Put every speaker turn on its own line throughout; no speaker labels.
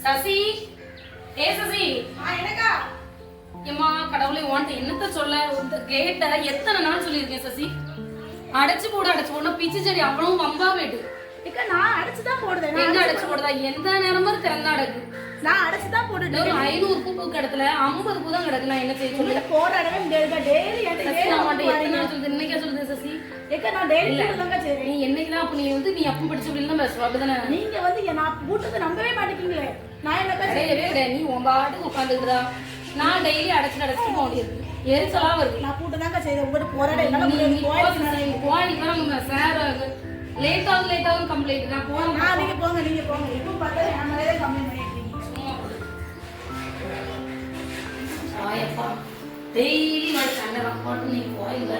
சசி, ஏ சசி.
என்னக்கா?
ஏம்மா கடவுளே, உன்கிட்ட என்னத்த சொல்ல? இந்த கேட்ட எத்தனை நாள் சொல்லியிருக்கேன் சசி, அடைச்சு போடு பிச்சு செடி அவ்வளவு வம்பா போயிட்டு.
ஏக்கா நான் அடைச்சுதான் போடுறேன்.
எங்க அடைச்சு போடுதா? எந்த நேரமும் திறந்தா அடக்கு.
நான் அடைச்சுதான் போட்டுட்டு
ஒரு 500 பூ கிடத்துல 50 பூ தான் கிடக்கு. நான் என்ன செய்ய சொல்லு?
போராடவே முடியாதுக்கா. டெய்லி
எத்தனை நாள் சொல்லுது? இன்னைக்கே சொல்லுது சசி.
ஏக்கா நான் டெய்லி தாங்க சரி.
நீ என்னைக்குதான் அப்ப நீ அப்பம் படிச்ச அப்படின்னு பேசுவ அப்படிதானே?
நீங்க வந்து நான் கூட்டத்தை நம்பவே மாட்டேங்கிறீங்களே. நான் என்னக்கா
கிடையாது. நீ உன் பாட்டுக்கு உட்காந்துக்கிட்டா நான் டெய்லி அடைச்சிட்டு போக முடியாது. எரிச்சலா வருது.
நான் கூட்டதாங்க செய்யறேன். உங்கள்கிட்ட போராட என்னால
போயிட்டு சார் லேட் ஆகும் கம்ப்ளைண்ட். நான் போறேன்.
நீங்க போங்க எப்பவும் பார்த்தா என் மேலே கம்ப்ளைண்ட் பண்ணிட்டு இருக்கீங்க.
ஆயப்பா டெய்லி நான் சண்டை போட்டு நீ கோயில்ல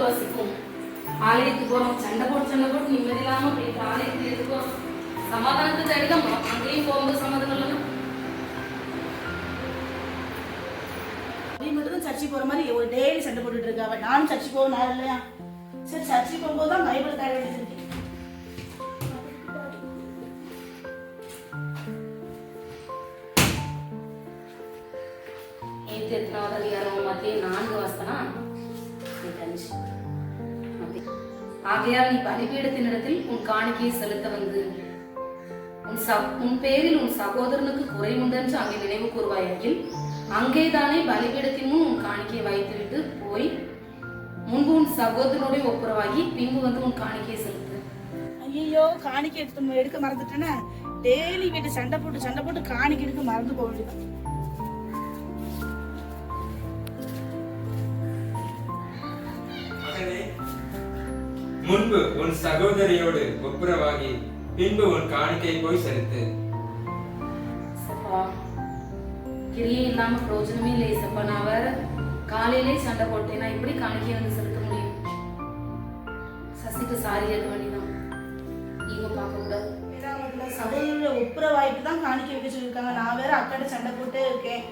வாசிக்கும் ஆலயத்துக்கு போறோம். சண்டை போட்டு நிம்மதி இல்லாம போயிட்டு ஆலயத்துக்கு எடுத்துக்கோம். சமாதானத்தை தேடிதான் அங்கேயும் போகும்போது சமாதானம் இல்லைன்னா
மட்டும் சர்ச்சைக்கு போற மாதிரி ஒரு டெய்லி சண்டை போட்டுட்டு இருக்கா. நானும் சர்ச்சைக்கு போக நான் இல்லையா? சரி சர்ச்சைக்கு போகும்போது தான் பைபிள் தேட வேண்டியது.
எத்தனாவது அதிகாரம் மத்திய 4 வாசனா. ஆகையால் நீ பலிபீடத்தினிடத்தில் உன் காணிக்கையை செலுத்த வந்து உன் பேரில் உன் சகோதரனுக்கு குறை உண்டென்று அங்கே நினைவு கூறுவாயில் அங்கேதானே பலிபீடத்தின் முன் உன் காணிக்கையை வைத்துவிட்டு போய் முன்பு உன் சகோதரனுடைய ஒப்புரவாகி பின்பு வந்து உன் காணிக்கையை செலுத்து.
ஐயோ காணிக்கை எடுக்க மறந்துட்டேன்னா டெய்லி வீட்டு சண்டை போட்டு காணிக்கை எடுக்க மறந்து போக வேண்டியதான்.
முன்பு உன் சகோதரியோடு ஒப்புரவாகி பின்பு உன் காணிக்கை போய் செலுத்து.
கிரியே இல்லாம பிரயோஜனமே இல்லை சப்பா. நான் வேற காலையிலே சண்டை போட்டேன். நான் எப்படி காணிக்கை வந்து செலுத்த முடியும்? சசிக்கு சாரி கேட்க வேண்டியதான். ஈகோ பார்க்க கூடாது.
சகோதரியோட ஒப்புரவாயிட்டு தான் காணிக்கை வைக்க சொல்லியிருக்காங்க. நான் வேற அக்காட்ட சண்டை போட்டே இருக்கேன்.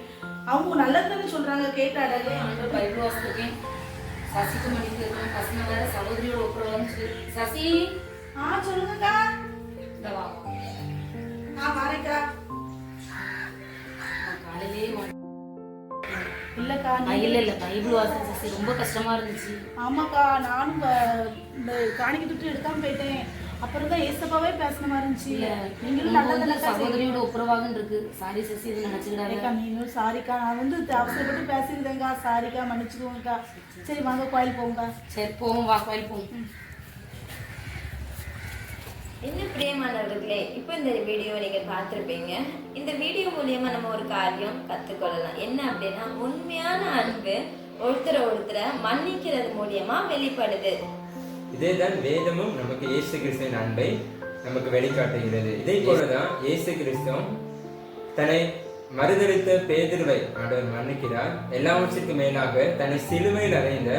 அவங்க நல்லதுன்னு சொல்றாங்க. கேட்டாடே
பைபிள் வாசிச்சிருக்கேன். சசிக்கு மணிக்கு இருக்கணும். பசங்க வேற சகோதரியோட ஒப்புரவான்னு சொல்லி. சசி
சொல்லுங்கக்கா. வரேக்கா. இல்லக்கா
இல்ல பைபிள் வாசிச்ச சசி ரொம்ப கஷ்டமா இருந்துச்சு.
ஆமாக்கா நானும் காணிக்கை துட்டு எடுக்காம போயிட்டேன். அப்புறம் தான் ஏசப்பாவே பேசின மாதிரி இருந்துச்சு. நீங்களும் நல்லதெல்லாம்
சகோதரியோட ஒப்புரவாகன்னு இருக்கு. சாரி சசி, இது நினைச்சுக்கிடாதேக்கா.
நீங்களும் சாரிக்கா. நான் வந்து அவசரப்பட்டு பேசியிருந்தேங்க்கா. சாரிக்கா, மன்னிச்சுக்கோங்கக்கா. சரி வாங்க கோயில் போங்க.
சரி போவோம், வா கோயில் போவோம்.
என்ன பிரியமானவர்களே, இப்போ இந்த வீடியோ நீங்கள் பார்த்துருப்பீங்க. இந்த வீடியோ மூலியமாக நம்ம ஒரு காரியம் கற்றுக்கொள்ளலாம். என்ன அப்படின்னா, உண்மையான அன்பு ஒருத்தரை மன்னிக்கிறது மூலியமா வெளிப்படுது.
இதேதான் வேதமும் நமக்கு இயேசு கிறிஸ்துவின் அன்பை நமக்கு வெளிக்காட்டுகிறது. இதே போலதான் இயேசு கிறிஸ்து தன்னை மறுதலித்த பேதுருவை ஆண்டவர் மன்னிக்கிறார். எல்லாவற்றிற்கும் மேலாக தன்னை சிலுவையில் அறைந்த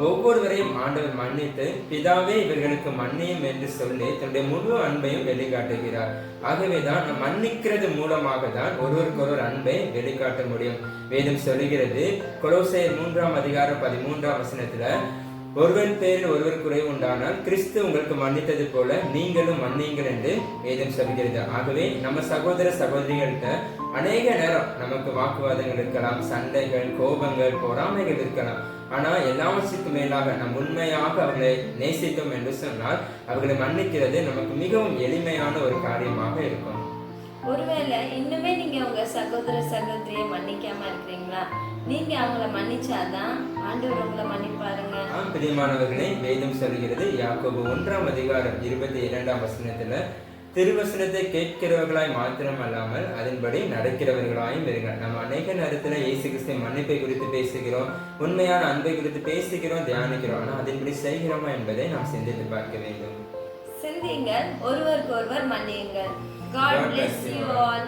ஒவ்வொருவரையும் ஆண்டவர் மன்னித்து பிதாவே இவர்களுக்கு மன்னியும் என்று சொல்லி தன்னுடைய முழு அன்பையும் வெளிக்காட்டுகிறார். ஆகவேதான் மன்னிக்கிறது மூலமாக தான் ஒருவருக்கொருவர் அன்பை வெளிக்காட்ட முடியும். வேதம் சொல்லுகிறது, கொலோசையர் 3ஆம் அதிகாரம் 13ஆம் வசனத்துல, ஒருவன் பேரில் ஒருவர் குறைவு உண்டானால் கிறிஸ்து உங்களுக்கு மன்னித்தது போல நீங்களும் மன்னியுங்கள் என்று வேதம் சொல்கிறது. ஆகவே நம்ம சகோதர சகோதரிகள்கிட்ட அநேக நேரம் நமக்கு வாக்குவாதங்கள் இருக்கலாம், சண்டைகள், கோபங்கள், பொறாமைகள் இருக்கலாம். ஆனா எல்லாவற்றுக்கும் மேலாக நம் உண்மையாக அவர்களை நேசித்தோம் என்று சொன்னால் அவர்களை மன்னிக்கிறது நமக்கு மிகவும் எளிமையான ஒரு காரியமாக இருக்கும்.
ஒருவேளை இன்னுமே நீங்க உங்க சகோதர சகோதரியை மன்னிக்காம இருக்கிறீங்களா? நீங்க அவங்கள மன்னிச்சாதான் ஆண்டவர் உங்களை மன்னிப்பாருங்க.
பிரியமானவர்களே, வேதம் சொல்கிறது, யாக்கோபு 1ஆம் அதிகாரம் 22ஆம் வசனத்துல, திருவசனத்தை கேட்கிறவர்களாய் மாத்திரம் அல்லாமல் அதன்படி நடக்கிறவர்களாயும் இருங்கள். நம்ம அநேக நேரத்துல இயேசு கிறிஸ்து மன்னிப்பை குறித்து பேசுகிறோம், உண்மையான அன்பை குறித்து பேசுகிறோம், தியானிக்கிறோம். ஆனா அதன்படி செய்கிறோமா என்பதை நாம் சிந்தித்து பார்க்க வேண்டும்.
சிந்தியுங்கள், ஒருவருக்கு ஒருவர் மன்னியுங்கள். God bless you all.